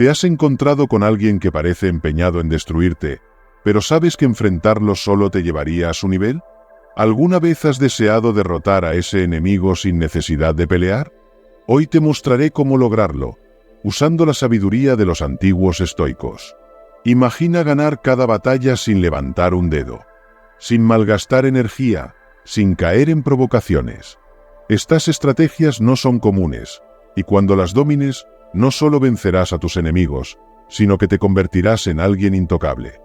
¿Te has encontrado con alguien que parece empeñado en destruirte, pero sabes que enfrentarlo solo te llevaría a su nivel? ¿Alguna vez has deseado derrotar a ese enemigo sin necesidad de pelear? Hoy te mostraré cómo lograrlo, usando la sabiduría de los antiguos estoicos. Imagina ganar cada batalla sin levantar un dedo, sin malgastar energía, sin caer en provocaciones. Estas estrategias no son comunes, y cuando las domines, no solo vencerás a tus enemigos, sino que te convertirás en alguien intocable.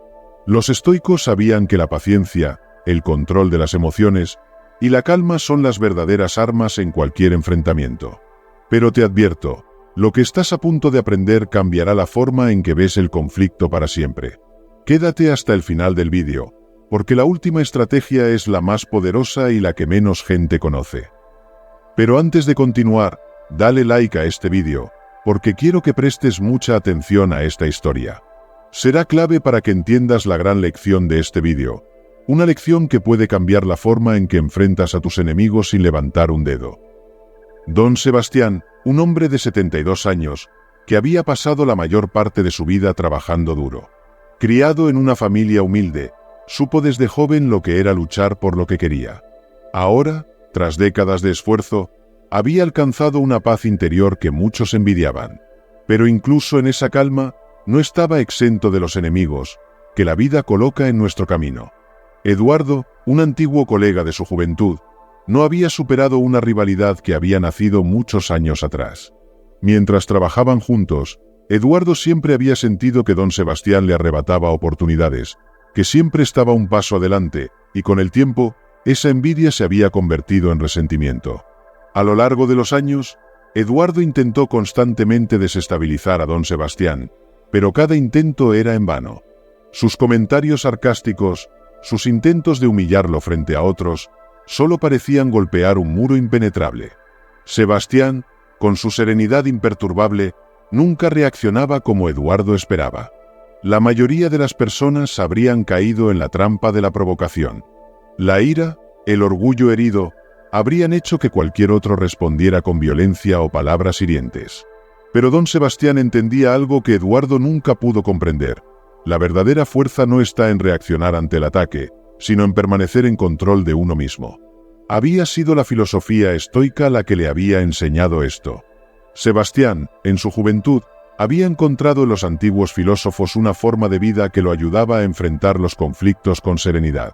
Los estoicos sabían que la paciencia, el control de las emociones y la calma son las verdaderas armas en cualquier enfrentamiento. Pero te advierto, lo que estás a punto de aprender cambiará la forma en que ves el conflicto para siempre. Quédate hasta el final del vídeo, porque la última estrategia es la más poderosa y la que menos gente conoce. Pero antes de continuar, dale like a este vídeo, porque quiero que prestes mucha atención a esta historia. Será clave para que entiendas la gran lección de este vídeo, una lección que puede cambiar la forma en que enfrentas a tus enemigos sin levantar un dedo. Don Sebastián, un hombre de 72 años, que había pasado la mayor parte de su vida trabajando duro. Criado en una familia humilde, supo desde joven lo que era luchar por lo que quería. Ahora, tras décadas de esfuerzo, había alcanzado una paz interior que muchos envidiaban. Pero incluso en esa calma, no estaba exento de los enemigos que la vida coloca en nuestro camino. Eduardo, un antiguo colega de su juventud, no había superado una rivalidad que había nacido muchos años atrás. Mientras trabajaban juntos, Eduardo siempre había sentido que don Sebastián le arrebataba oportunidades, que siempre estaba un paso adelante, y con el tiempo, esa envidia se había convertido en resentimiento. A lo largo de los años, Eduardo intentó constantemente desestabilizar a don Sebastián, pero cada intento era en vano. Sus comentarios sarcásticos, sus intentos de humillarlo frente a otros, solo parecían golpear un muro impenetrable. Sebastián, con su serenidad imperturbable, nunca reaccionaba como Eduardo esperaba. La mayoría de las personas habrían caído en la trampa de la provocación. La ira, el orgullo herido, habrían hecho que cualquier otro respondiera con violencia o palabras hirientes. Pero don Sebastián entendía algo que Eduardo nunca pudo comprender. La verdadera fuerza no está en reaccionar ante el ataque, sino en permanecer en control de uno mismo. Había sido la filosofía estoica la que le había enseñado esto. Sebastián, en su juventud, había encontrado en los antiguos filósofos una forma de vida que lo ayudaba a enfrentar los conflictos con serenidad.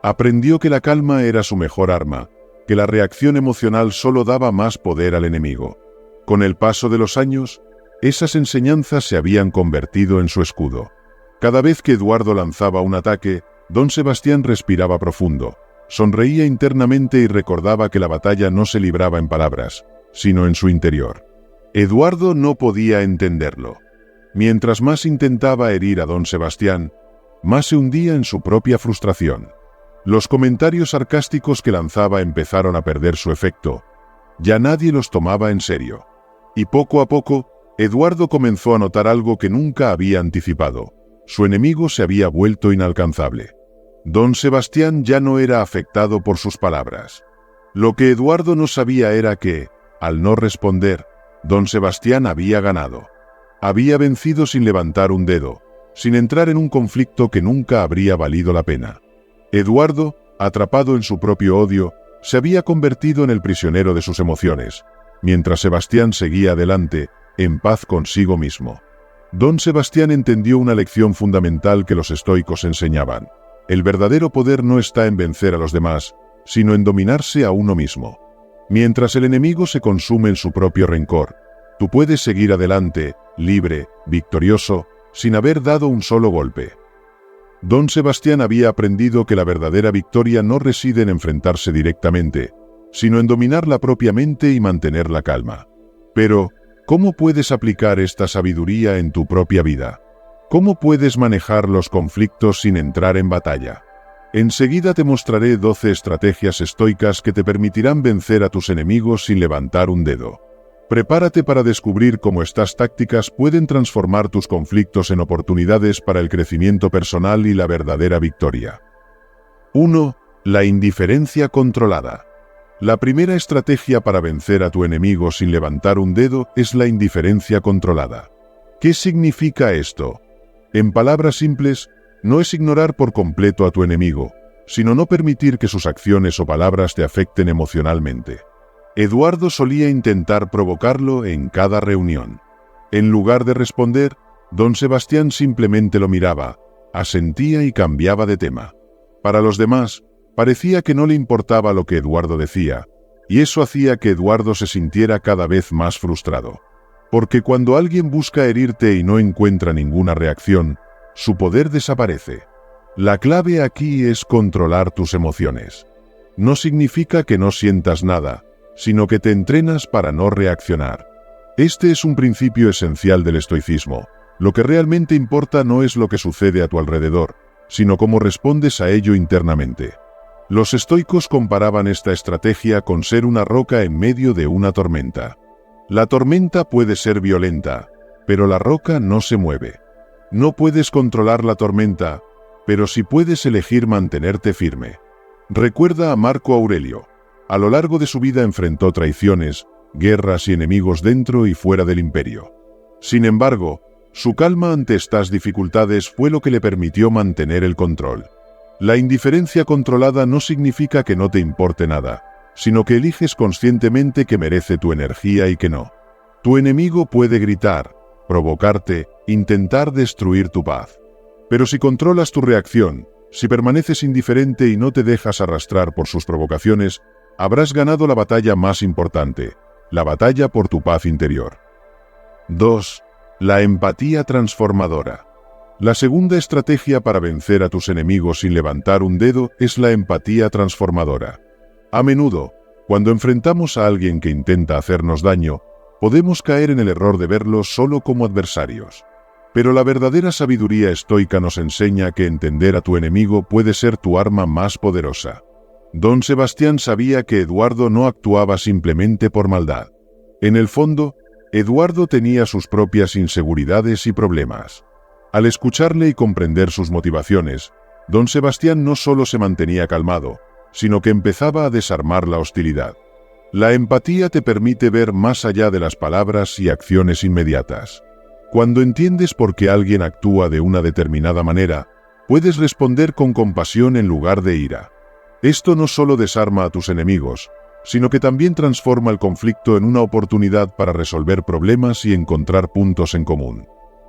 Aprendió que la calma era su mejor arma, que la reacción emocional solo daba más poder al enemigo. Con el paso de los años, esas enseñanzas se habían convertido en su escudo. Cada vez que Eduardo lanzaba un ataque, don Sebastián respiraba profundo, sonreía internamente y recordaba que la batalla no se libraba en palabras, sino en su interior. Eduardo no podía entenderlo. Mientras más intentaba herir a don Sebastián, más se hundía en su propia frustración. Los comentarios sarcásticos que lanzaba empezaron a perder su efecto. Ya nadie los tomaba en serio. Y poco a poco, Eduardo comenzó a notar algo que nunca había anticipado. Su enemigo se había vuelto inalcanzable. Don Sebastián ya no era afectado por sus palabras. Lo que Eduardo no sabía era que, al no responder, don Sebastián había ganado. Había vencido sin levantar un dedo, sin entrar en un conflicto que nunca habría valido la pena. Eduardo, atrapado en su propio odio, se había convertido en el prisionero de sus emociones, mientras Sebastián seguía adelante, en paz consigo mismo. Don Sebastián entendió una lección fundamental que los estoicos enseñaban. El verdadero poder no está en vencer a los demás, sino en dominarse a uno mismo. Mientras el enemigo se consume en su propio rencor, tú puedes seguir adelante, libre, victorioso, sin haber dado un solo golpe. Don Sebastián había aprendido que la verdadera victoria no reside en enfrentarse directamente, sino en dominar la propia mente y mantener la calma. Pero, ¿cómo puedes aplicar esta sabiduría en tu propia vida? ¿Cómo puedes manejar los conflictos sin entrar en batalla? Enseguida te mostraré 12 estrategias estoicas que te permitirán vencer a tus enemigos sin levantar un dedo. Prepárate para descubrir cómo estas tácticas pueden transformar tus conflictos en oportunidades para el crecimiento personal y la verdadera victoria. 1. La indiferencia controlada. La primera estrategia para vencer a tu enemigo sin levantar un dedo es la indiferencia controlada. ¿Qué significa esto? En palabras simples, no es ignorar por completo a tu enemigo, sino no permitir que sus acciones o palabras te afecten emocionalmente. Eduardo solía intentar provocarlo en cada reunión. En lugar de responder, don Sebastián simplemente lo miraba, asentía y cambiaba de tema. Para los demás, parecía que no le importaba lo que Eduardo decía, y eso hacía que Eduardo se sintiera cada vez más frustrado. Porque cuando alguien busca herirte y no encuentra ninguna reacción, su poder desaparece. La clave aquí es controlar tus emociones. No significa que no sientas nada, sino que te entrenas para no reaccionar. Este es un principio esencial del estoicismo. Lo que realmente importa no es lo que sucede a tu alrededor, sino cómo respondes a ello internamente. Los estoicos comparaban esta estrategia con ser una roca en medio de una tormenta. La tormenta puede ser violenta, pero la roca no se mueve. No puedes controlar la tormenta, pero sí puedes elegir mantenerte firme. Recuerda a Marco Aurelio. A lo largo de su vida enfrentó traiciones, guerras y enemigos dentro y fuera del imperio. Sin embargo, su calma ante estas dificultades fue lo que le permitió mantener el control. La indiferencia controlada no significa que no te importe nada, sino que eliges conscientemente que merece tu energía y que no. Tu enemigo puede gritar, provocarte, intentar destruir tu paz. Pero si controlas tu reacción, si permaneces indiferente y no te dejas arrastrar por sus provocaciones, habrás ganado la batalla más importante, la batalla por tu paz interior. 2. La empatía transformadora. La segunda estrategia para vencer a tus enemigos sin levantar un dedo es la empatía transformadora. A menudo, cuando enfrentamos a alguien que intenta hacernos daño, podemos caer en el error de verlos solo como adversarios. Pero la verdadera sabiduría estoica nos enseña que entender a tu enemigo puede ser tu arma más poderosa. Don Sebastián sabía que Eduardo no actuaba simplemente por maldad. En el fondo, Eduardo tenía sus propias inseguridades y problemas. Al escucharle y comprender sus motivaciones, don Sebastián no solo se mantenía calmado, sino que empezaba a desarmar la hostilidad. La empatía te permite ver más allá de las palabras y acciones inmediatas. Cuando entiendes por qué alguien actúa de una determinada manera, puedes responder con compasión en lugar de ira. Esto no solo desarma a tus enemigos, sino que también transforma el conflicto en una oportunidad para resolver problemas y encontrar puntos en común.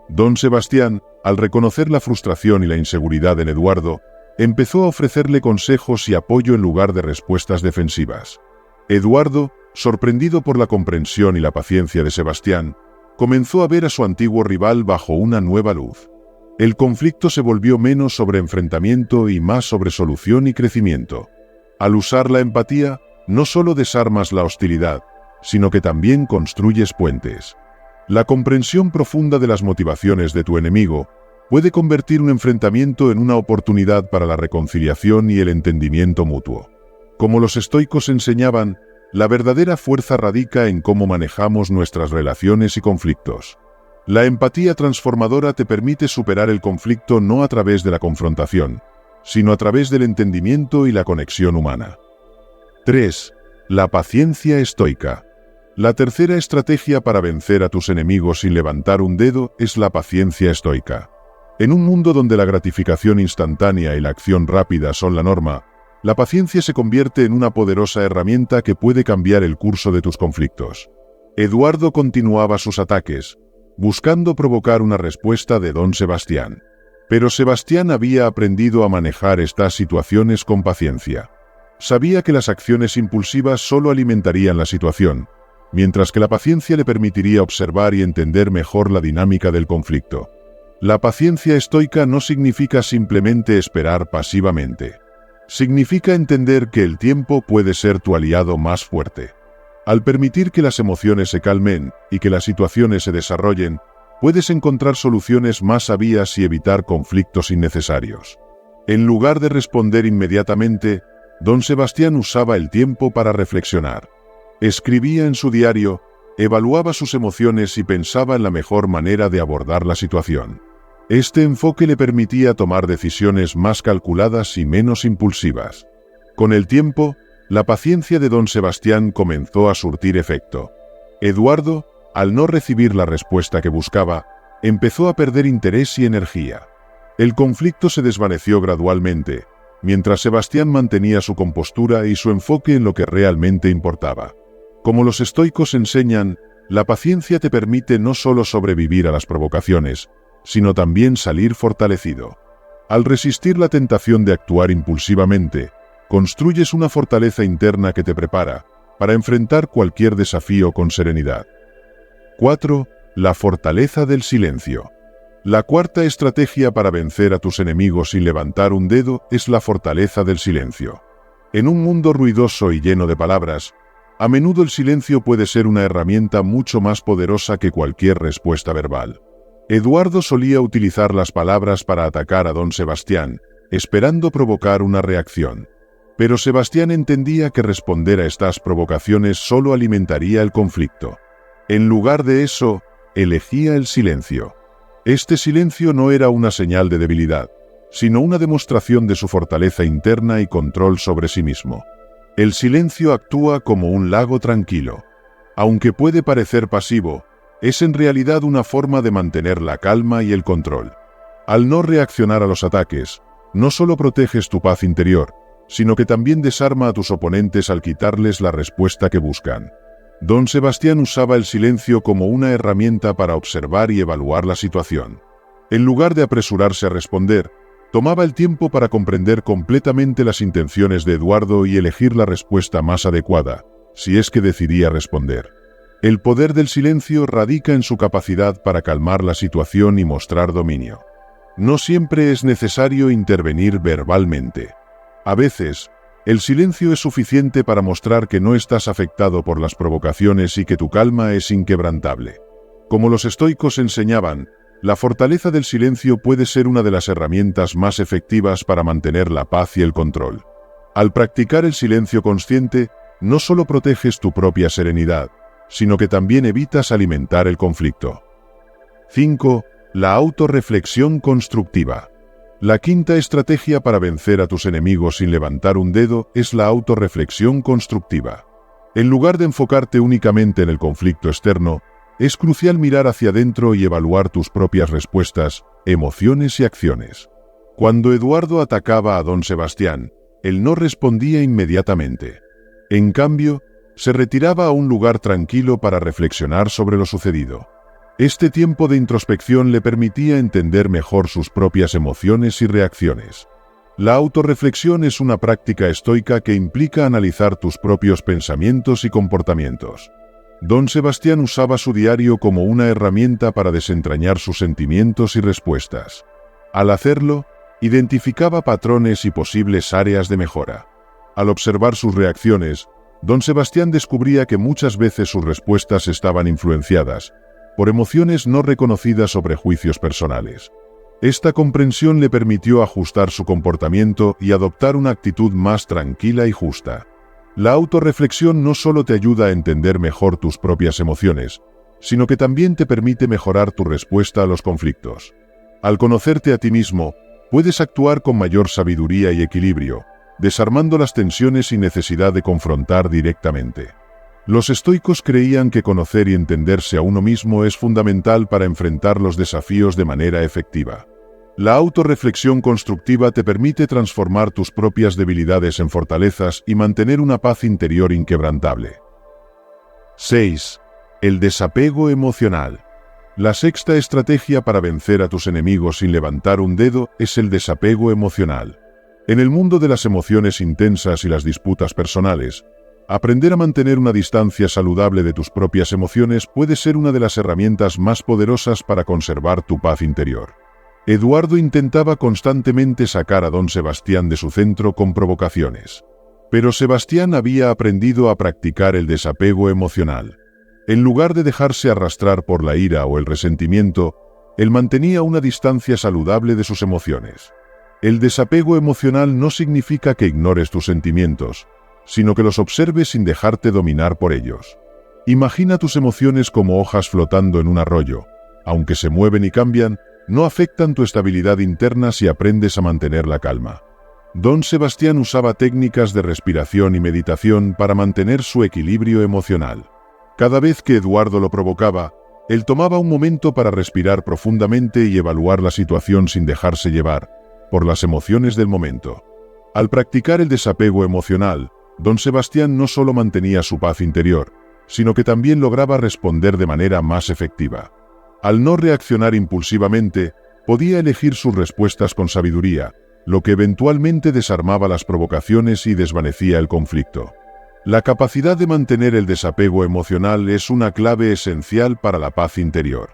Don Sebastián, al reconocer la frustración y la inseguridad en Eduardo, empezó a ofrecerle consejos y apoyo en lugar de respuestas defensivas. Eduardo, sorprendido por la comprensión y la paciencia de Sebastián, comenzó a ver a su antiguo rival bajo una nueva luz. El conflicto se volvió menos sobre enfrentamiento y más sobre solución y crecimiento. Al usar la empatía, no solo desarmas la hostilidad, sino que también construyes puentes. La comprensión profunda de las motivaciones de tu enemigo puede convertir un enfrentamiento en una oportunidad para la reconciliación y el entendimiento mutuo. Como los estoicos enseñaban, la verdadera fuerza radica en cómo manejamos nuestras relaciones y conflictos. La empatía transformadora te permite superar el conflicto no a través de la confrontación, sino a través del entendimiento y la conexión humana. 3. La paciencia estoica. La tercera estrategia para vencer a tus enemigos sin levantar un dedo es la paciencia estoica. En un mundo donde la gratificación instantánea y la acción rápida son la norma, la paciencia se convierte en una poderosa herramienta que puede cambiar el curso de tus conflictos. Eduardo continuaba sus ataques, buscando provocar una respuesta de don Sebastián. Pero Sebastián había aprendido a manejar estas situaciones con paciencia. Sabía que las acciones impulsivas solo alimentarían la situación, mientras que la paciencia le permitiría observar y entender mejor la dinámica del conflicto. La paciencia estoica no significa simplemente esperar pasivamente. Significa entender que el tiempo puede ser tu aliado más fuerte. Al permitir que las emociones se calmen y que las situaciones se desarrollen, puedes encontrar soluciones más sabias y evitar conflictos innecesarios. En lugar de responder inmediatamente, don Sebastián usaba el tiempo para reflexionar. Escribía en su diario, evaluaba sus emociones y pensaba en la mejor manera de abordar la situación. Este enfoque le permitía tomar decisiones más calculadas y menos impulsivas. Con el tiempo, la paciencia de don Sebastián comenzó a surtir efecto. Eduardo, al no recibir la respuesta que buscaba, empezó a perder interés y energía. El conflicto se desvaneció gradualmente, mientras Sebastián mantenía su compostura y su enfoque en lo que realmente importaba. Como los estoicos enseñan, la paciencia te permite no solo sobrevivir a las provocaciones, sino también salir fortalecido. Al resistir la tentación de actuar impulsivamente, construyes una fortaleza interna que te prepara para enfrentar cualquier desafío con serenidad. 4. La fortaleza del silencio. La cuarta estrategia para vencer a tus enemigos sin levantar un dedo es la fortaleza del silencio. En un mundo ruidoso y lleno de palabras, a menudo el silencio puede ser una herramienta mucho más poderosa que cualquier respuesta verbal. Eduardo solía utilizar las palabras para atacar a don Sebastián, esperando provocar una reacción. Pero Sebastián entendía que responder a estas provocaciones solo alimentaría el conflicto. En lugar de eso, elegía el silencio. Este silencio no era una señal de debilidad, sino una demostración de su fortaleza interna y control sobre sí mismo. El silencio actúa como un lago tranquilo. Aunque puede parecer pasivo, es en realidad una forma de mantener la calma y el control. Al no reaccionar a los ataques, no solo proteges tu paz interior, sino que también desarma a tus oponentes al quitarles la respuesta que buscan. Don Sebastián usaba el silencio como una herramienta para observar y evaluar la situación. En lugar de apresurarse a responder, tomaba el tiempo para comprender completamente las intenciones de Eduardo y elegir la respuesta más adecuada, si es que decidía responder. El poder del silencio radica en su capacidad para calmar la situación y mostrar dominio. No siempre es necesario intervenir verbalmente. A veces, el silencio es suficiente para mostrar que no estás afectado por las provocaciones y que tu calma es inquebrantable. Como los estoicos enseñaban, la fortaleza del silencio puede ser una de las herramientas más efectivas para mantener la paz y el control. Al practicar el silencio consciente, no solo proteges tu propia serenidad, sino que también evitas alimentar el conflicto. 5. La autorreflexión constructiva. La quinta estrategia para vencer a tus enemigos sin levantar un dedo es la autorreflexión constructiva. En lugar de enfocarte únicamente en el conflicto externo, es crucial mirar hacia adentro y evaluar tus propias respuestas, emociones y acciones. Cuando Eduardo atacaba a don Sebastián, él no respondía inmediatamente. En cambio, se retiraba a un lugar tranquilo para reflexionar sobre lo sucedido. Este tiempo de introspección le permitía entender mejor sus propias emociones y reacciones. La autorreflexión es una práctica estoica que implica analizar tus propios pensamientos y comportamientos. Don Sebastián usaba su diario como una herramienta para desentrañar sus sentimientos y respuestas. Al hacerlo, identificaba patrones y posibles áreas de mejora. Al observar sus reacciones, don Sebastián descubría que muchas veces sus respuestas estaban influenciadas por emociones no reconocidas o prejuicios personales. Esta comprensión le permitió ajustar su comportamiento y adoptar una actitud más tranquila y justa. La autorreflexión no solo te ayuda a entender mejor tus propias emociones, sino que también te permite mejorar tu respuesta a los conflictos. Al conocerte a ti mismo, puedes actuar con mayor sabiduría y equilibrio, desarmando las tensiones sin necesidad de confrontar directamente. Los estoicos creían que conocer y entenderse a uno mismo es fundamental para enfrentar los desafíos de manera efectiva. La autorreflexión constructiva te permite transformar tus propias debilidades en fortalezas y mantener una paz interior inquebrantable. 6. El desapego emocional. La sexta estrategia para vencer a tus enemigos sin levantar un dedo es el desapego emocional. En el mundo de las emociones intensas y las disputas personales, aprender a mantener una distancia saludable de tus propias emociones puede ser una de las herramientas más poderosas para conservar tu paz interior. Eduardo intentaba constantemente sacar a don Sebastián de su centro con provocaciones. Pero Sebastián había aprendido a practicar el desapego emocional. En lugar de dejarse arrastrar por la ira o el resentimiento, él mantenía una distancia saludable de sus emociones. El desapego emocional no significa que ignores tus sentimientos, sino que los observes sin dejarte dominar por ellos. Imagina tus emociones como hojas flotando en un arroyo. Aunque se mueven y cambian, no afectan tu estabilidad interna si aprendes a mantener la calma. Don Sebastián usaba técnicas de respiración y meditación para mantener su equilibrio emocional. Cada vez que Eduardo lo provocaba, Él tomaba un momento para respirar profundamente y evaluar la situación sin dejarse llevar por las emociones del momento. Al practicar el desapego emocional, don Sebastián no solo mantenía su paz interior, sino que también lograba responder de manera más efectiva. Al no reaccionar impulsivamente, podía elegir sus respuestas con sabiduría, lo que eventualmente desarmaba las provocaciones y desvanecía el conflicto. La capacidad de mantener el desapego emocional es una clave esencial para la paz interior.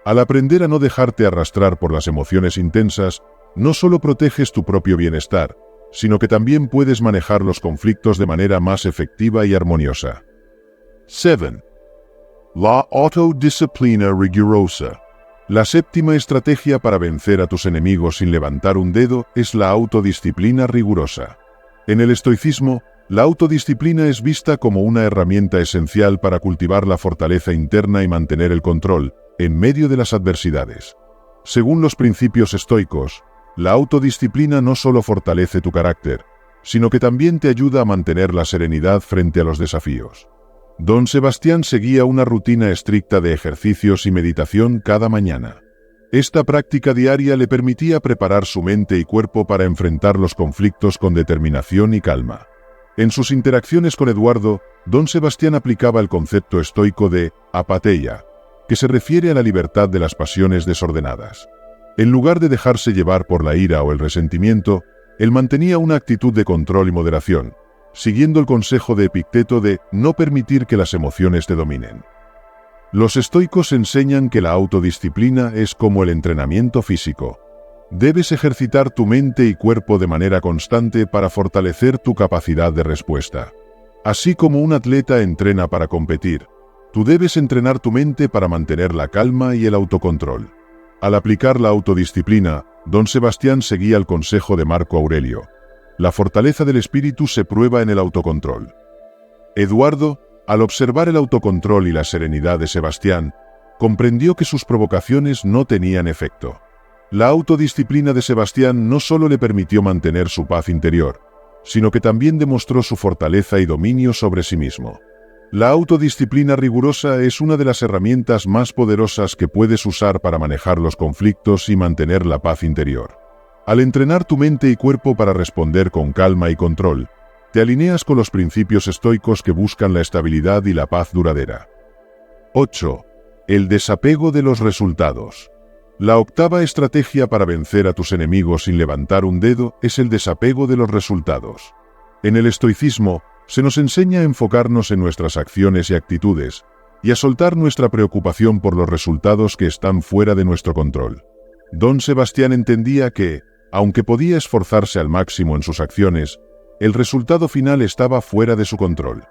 Al aprender a no dejarte arrastrar por las emociones intensas, no solo proteges tu propio bienestar, sino que también puedes manejar los conflictos de manera más efectiva y armoniosa. 7. La autodisciplina rigurosa. La séptima estrategia para vencer a tus enemigos sin levantar un dedo es la autodisciplina rigurosa. En el estoicismo, la autodisciplina es vista como una herramienta esencial para cultivar la fortaleza interna y mantener el control en medio de las adversidades. Según los principios estoicos, la autodisciplina no solo fortalece tu carácter, sino que también te ayuda a mantener la serenidad frente a los desafíos. Don Sebastián seguía una rutina estricta de ejercicios y meditación cada mañana. Esta práctica diaria le permitía preparar su mente y cuerpo para enfrentar los conflictos con determinación y calma. En sus interacciones con Eduardo, don Sebastián aplicaba el concepto estoico de apatheia, que se refiere a la libertad de las pasiones desordenadas. En lugar de dejarse llevar por la ira o el resentimiento, él mantenía una actitud de control y moderación, siguiendo el consejo de Epicteto de no permitir que las emociones te dominen. Los estoicos enseñan que la autodisciplina es como el entrenamiento físico. Debes ejercitar tu mente y cuerpo de manera constante para fortalecer tu capacidad de respuesta. Así como un atleta entrena para competir, tú debes entrenar tu mente para mantener la calma y el autocontrol. Al aplicar la autodisciplina, don Sebastián seguía el consejo de Marco Aurelio. La fortaleza del espíritu se prueba en el autocontrol. Eduardo, al observar el autocontrol y la serenidad de Sebastián, comprendió que sus provocaciones no tenían efecto. La autodisciplina de Sebastián no solo le permitió mantener su paz interior, sino que también demostró su fortaleza y dominio sobre sí mismo. La autodisciplina rigurosa es una de las herramientas más poderosas que puedes usar para manejar los conflictos y mantener la paz interior. Al entrenar tu mente y cuerpo para responder con calma y control, te alineas con los principios estoicos que buscan la estabilidad y la paz duradera. 8. El desapego de los resultados. La octava estrategia para vencer a tus enemigos sin levantar un dedo es el desapego de los resultados. En el estoicismo, se nos enseña a enfocarnos en nuestras acciones y actitudes, y a soltar nuestra preocupación por los resultados que están fuera de nuestro control. Don Sebastián entendía que, aunque podía esforzarse al máximo en sus acciones, el resultado final estaba fuera de su control.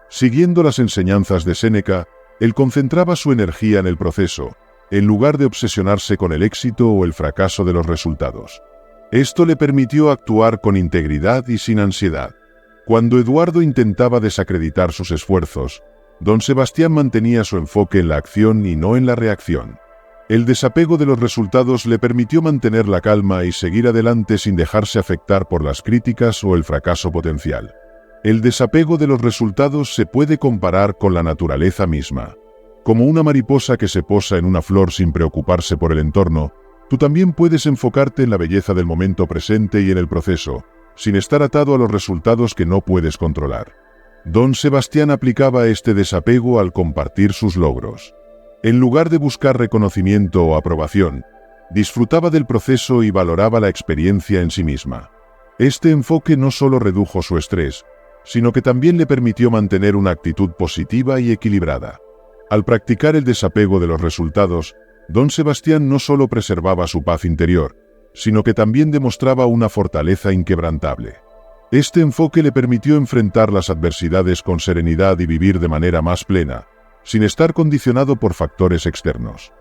Siguiendo las enseñanzas de Séneca, él concentraba su energía en el proceso, en lugar de obsesionarse con el éxito o el fracaso de los resultados. Esto le permitió actuar con integridad y sin ansiedad. Cuando Eduardo intentaba desacreditar sus esfuerzos, don Sebastián mantenía su enfoque en la acción y no en la reacción. El desapego de los resultados le permitió mantener la calma y seguir adelante sin dejarse afectar por las críticas o el fracaso potencial. El desapego de los resultados se puede comparar con la naturaleza misma. Como una mariposa que se posa en una flor sin preocuparse por el entorno, tú también puedes enfocarte en la belleza del momento presente y en el proceso, sin estar atado a los resultados que no puedes controlar. Don Sebastián aplicaba este desapego al compartir sus logros. En lugar de buscar reconocimiento o aprobación, disfrutaba del proceso y valoraba la experiencia en sí misma. Este enfoque no solo redujo su estrés, sino que también le permitió mantener una actitud positiva y equilibrada. Al practicar el desapego de los resultados, don Sebastián no solo preservaba su paz interior, sino que también demostraba una fortaleza inquebrantable. Este enfoque le permitió enfrentar las adversidades con serenidad y vivir de manera más plena, sin estar condicionado por factores externos.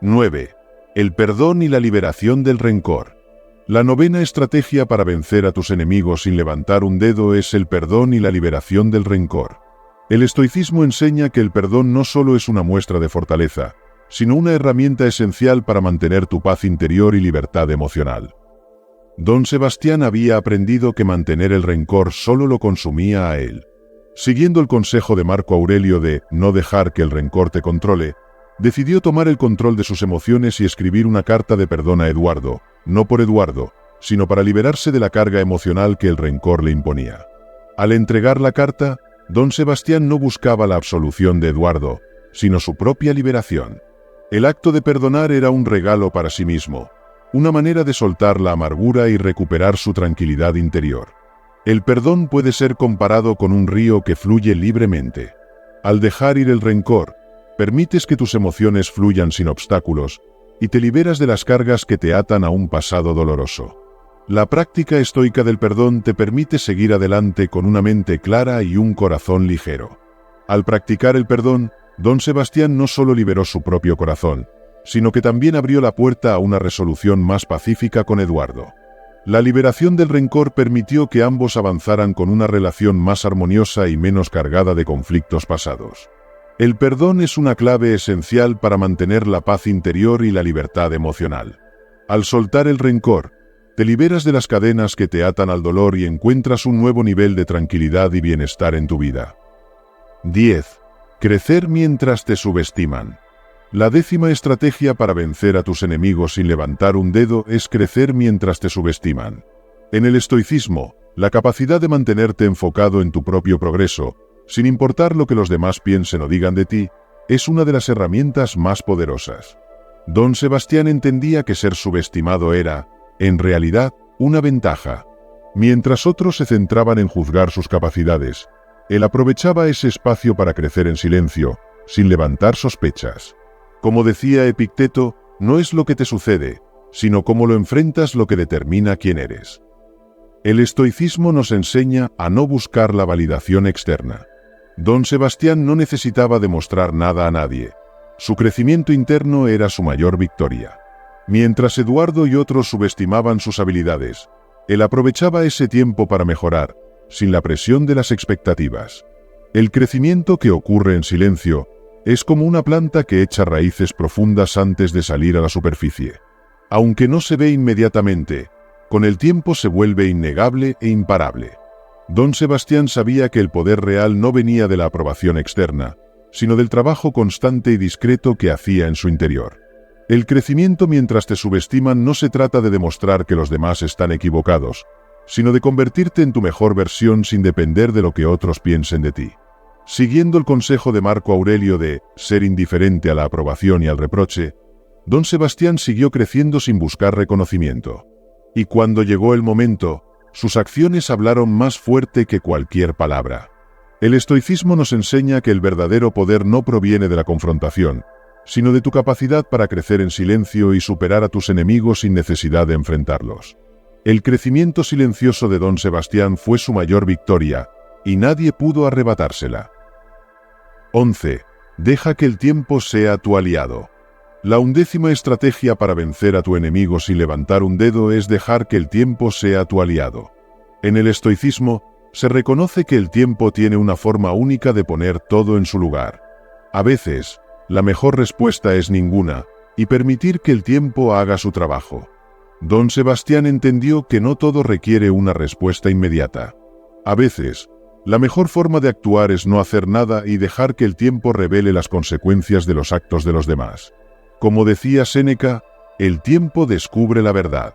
9. El perdón y la liberación del rencor. La novena estrategia para vencer a tus enemigos sin levantar un dedo es el perdón y la liberación del rencor. El estoicismo enseña que el perdón no solo es una muestra de fortaleza, sino una herramienta esencial para mantener tu paz interior y libertad emocional. Don Sebastián había aprendido que mantener el rencor solo lo consumía a él. Siguiendo el consejo de Marco Aurelio de no dejar que el rencor te controle, Decidió tomar el control de sus emociones y escribir una carta de perdón a Eduardo, no por Eduardo, sino para liberarse de la carga emocional que el rencor le imponía. Al entregar la carta, don Sebastián no buscaba la absolución de Eduardo, sino su propia liberación. El acto de perdonar era un regalo para sí mismo, una manera de soltar la amargura y recuperar su tranquilidad interior. El perdón puede ser comparado con un río que fluye libremente. Al dejar ir el rencor, permites que tus emociones fluyan sin obstáculos y te liberas de las cargas que te atan a un pasado doloroso. La práctica estoica del perdón te permite seguir adelante con una mente clara y un corazón ligero. Al practicar el perdón, don Sebastián no solo liberó su propio corazón, sino que también abrió la puerta a una resolución más pacífica con Eduardo. La liberación del rencor permitió que ambos avanzaran con una relación más armoniosa y menos cargada de conflictos pasados. El perdón es una clave esencial para mantener la paz interior y la libertad emocional. Al soltar el rencor, te liberas de las cadenas que te atan al dolor y encuentras un nuevo nivel de tranquilidad y bienestar en tu vida. 10. Crecer mientras te subestiman. La 10ª estrategia para vencer a tus enemigos sin levantar un dedo es crecer mientras te subestiman. En el estoicismo, la capacidad de mantenerte enfocado en tu propio progreso, sin importar lo que los demás piensen o digan de ti, es una de las herramientas más poderosas. Don Sebastián entendía que ser subestimado era, en realidad, una ventaja. Mientras otros se centraban en juzgar sus capacidades, él aprovechaba ese espacio para crecer en silencio, sin levantar sospechas. Como decía Epicteto, no es lo que te sucede, sino cómo lo enfrentas lo que determina quién eres. El estoicismo nos enseña a no buscar la validación externa. Don Sebastián no necesitaba demostrar nada a nadie. Su crecimiento interno era su mayor victoria. Mientras Eduardo y otros subestimaban sus habilidades, él aprovechaba ese tiempo para mejorar, sin la presión de las expectativas. El crecimiento que ocurre en silencio es como una planta que echa raíces profundas antes de salir a la superficie. Aunque no se ve inmediatamente, con el tiempo se vuelve innegable e imparable. Don Sebastián sabía que el poder real no venía de la aprobación externa, sino del trabajo constante y discreto que hacía en su interior. El crecimiento mientras te subestiman no se trata de demostrar que los demás están equivocados, sino de convertirte en tu mejor versión sin depender de lo que otros piensen de ti. Siguiendo el consejo de Marco Aurelio de ser indiferente a la aprobación y al reproche, don Sebastián siguió creciendo sin buscar reconocimiento. Y cuando llegó el momento, sus acciones hablaron más fuerte que cualquier palabra. El estoicismo nos enseña que el verdadero poder no proviene de la confrontación, sino de tu capacidad para crecer en silencio y superar a tus enemigos sin necesidad de enfrentarlos. El crecimiento silencioso de don Sebastián fue su mayor victoria, y nadie pudo arrebatársela. 11. Deja que el tiempo sea tu aliado. La 11ª estrategia para vencer a tu enemigo sin levantar un dedo es dejar que el tiempo sea tu aliado. En el estoicismo, se reconoce que el tiempo tiene una forma única de poner todo en su lugar. A veces, la mejor respuesta es ninguna, y permitir que el tiempo haga su trabajo. Don Sebastián entendió que no todo requiere una respuesta inmediata. A veces, la mejor forma de actuar es no hacer nada y dejar que el tiempo revele las consecuencias de los actos de los demás. Como decía Séneca, el tiempo descubre la verdad.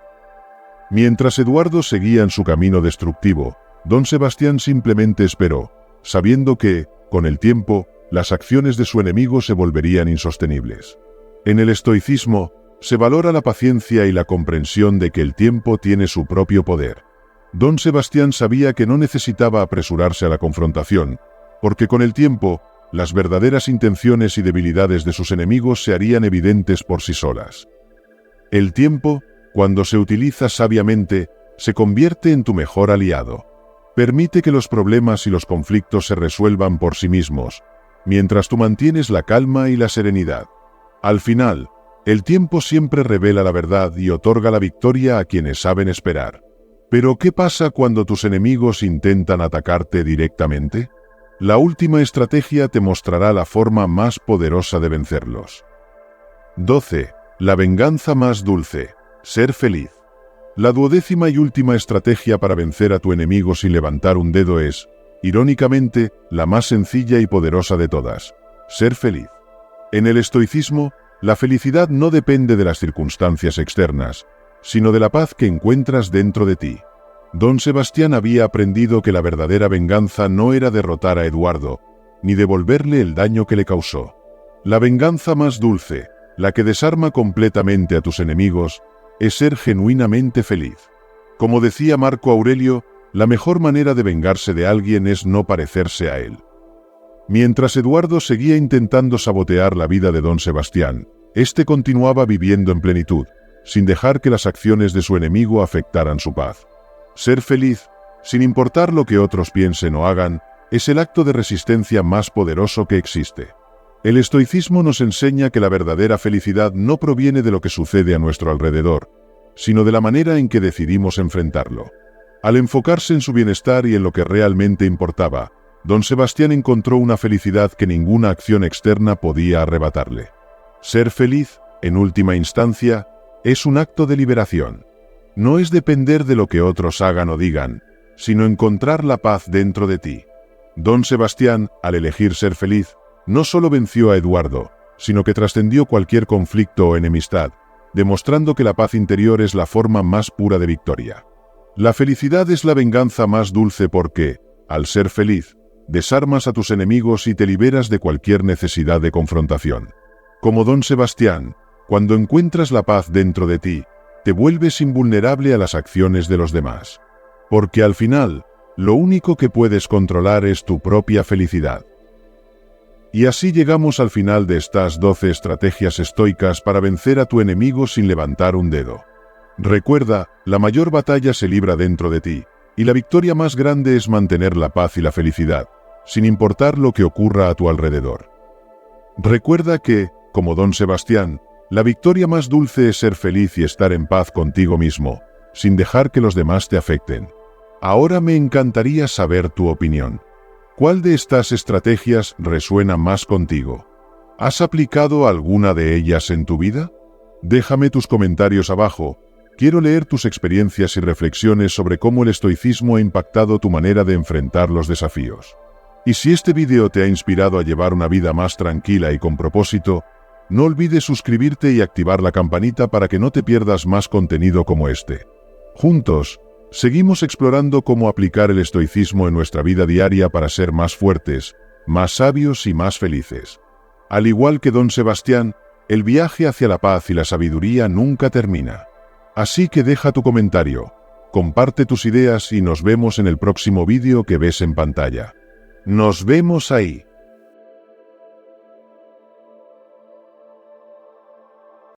Mientras Eduardo seguía en su camino destructivo, don Sebastián simplemente esperó, sabiendo que, con el tiempo, las acciones de su enemigo se volverían insostenibles. En el estoicismo, se valora la paciencia y la comprensión de que el tiempo tiene su propio poder. Don Sebastián sabía que no necesitaba apresurarse a la confrontación, porque con el tiempo, las verdaderas intenciones y debilidades de sus enemigos se harían evidentes por sí solas. El tiempo, cuando se utiliza sabiamente, se convierte en tu mejor aliado. Permite que los problemas y los conflictos se resuelvan por sí mismos, mientras tú mantienes la calma y la serenidad. Al final, el tiempo siempre revela la verdad y otorga la victoria a quienes saben esperar. Pero ¿qué pasa cuando tus enemigos intentan atacarte directamente? La última estrategia te mostrará la forma más poderosa de vencerlos. 12. La venganza más dulce. Ser feliz. La 12ª y última estrategia para vencer a tu enemigo sin levantar un dedo es, irónicamente, la más sencilla y poderosa de todas. Ser feliz. En el estoicismo, la felicidad no depende de las circunstancias externas, sino de la paz que encuentras dentro de ti. Don Sebastián había aprendido que la verdadera venganza no era derrotar a Eduardo, ni devolverle el daño que le causó. La venganza más dulce, la que desarma completamente a tus enemigos, es ser genuinamente feliz. Como decía Marco Aurelio, la mejor manera de vengarse de alguien es no parecerse a él. Mientras Eduardo seguía intentando sabotear la vida de don Sebastián, éste continuaba viviendo en plenitud, sin dejar que las acciones de su enemigo afectaran su paz. Ser feliz, sin importar lo que otros piensen o hagan, es el acto de resistencia más poderoso que existe. El estoicismo nos enseña que la verdadera felicidad no proviene de lo que sucede a nuestro alrededor, sino de la manera en que decidimos enfrentarlo. Al enfocarse en su bienestar y en lo que realmente importaba, don Sebastián encontró una felicidad que ninguna acción externa podía arrebatarle. Ser feliz, en última instancia, es un acto de liberación. No es depender de lo que otros hagan o digan, sino encontrar la paz dentro de ti. Don Sebastián, al elegir ser feliz, no solo venció a Eduardo, sino que trascendió cualquier conflicto o enemistad, demostrando que la paz interior es la forma más pura de victoria. La felicidad es la venganza más dulce porque, al ser feliz, desarmas a tus enemigos y te liberas de cualquier necesidad de confrontación. Como don Sebastián, cuando encuentras la paz dentro de ti, te vuelves invulnerable a las acciones de los demás. Porque al final, lo único que puedes controlar es tu propia felicidad. Y así llegamos al final de estas 12 estrategias estoicas para vencer a tu enemigo sin levantar un dedo. Recuerda, la mayor batalla se libra dentro de ti, y la victoria más grande es mantener la paz y la felicidad, sin importar lo que ocurra a tu alrededor. Recuerda que, como don Sebastián, la victoria más dulce es ser feliz y estar en paz contigo mismo, sin dejar que los demás te afecten. Ahora me encantaría saber tu opinión. ¿Cuál de estas estrategias resuena más contigo? ¿Has aplicado alguna de ellas en tu vida? Déjame tus comentarios abajo. Quiero leer tus experiencias y reflexiones sobre cómo el estoicismo ha impactado tu manera de enfrentar los desafíos. Y si este vídeo te ha inspirado a llevar una vida más tranquila y con propósito, no olvides suscribirte y activar la campanita para que no te pierdas más contenido como este. Juntos, seguimos explorando cómo aplicar el estoicismo en nuestra vida diaria para ser más fuertes, más sabios y más felices. Al igual que don Sebastián, el viaje hacia la paz y la sabiduría nunca termina. Así que deja tu comentario, comparte tus ideas y nos vemos en el próximo vídeo que ves en pantalla. ¡Nos vemos ahí!